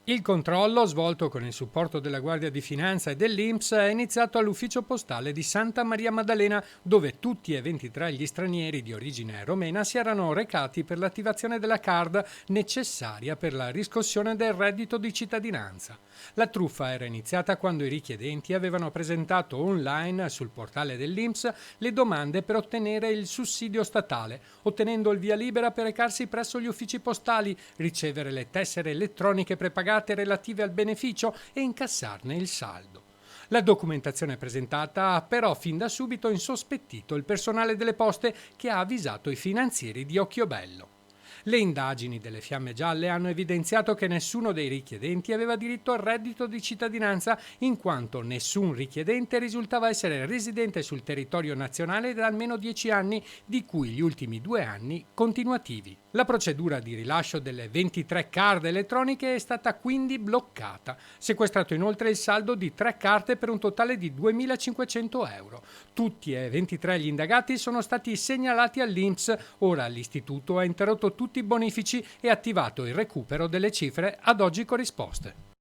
Il controllo, svolto con il supporto della Guardia di Finanza e dell'INPS, è iniziato all'ufficio postale di Santa Maria Maddalena, dove tutti e 23 gli stranieri di origine romena si erano recati per l'attivazione della card necessaria per la riscossione del reddito di cittadinanza. La truffa era iniziata quando i richiedenti avevano presentato online sul portale dell'INPS le domande per ottenere il sussidio statale, ottenendo il via libera per recarsi presso gli uffici postali, ricevere le tessere elettroniche prepagate relative al beneficio e incassarne il saldo. La documentazione presentata ha però fin da subito insospettito il personale delle poste, che ha avvisato i finanzieri di Occhiobello. Le indagini delle Fiamme Gialle hanno evidenziato che nessuno dei richiedenti aveva diritto al reddito di cittadinanza, in quanto nessun richiedente risultava essere residente sul territorio nazionale da almeno 10 anni, di cui gli ultimi 2 anni continuativi. La procedura di rilascio delle 23 card elettroniche è stata quindi bloccata. Sequestrato inoltre il saldo di 3 carte per un totale di 2.500 euro. Tutti e 23 gli indagati sono stati segnalati all'INPS. Ora l'istituto ha interrotto tutti i bonifici e attivato il recupero delle cifre ad oggi corrisposte.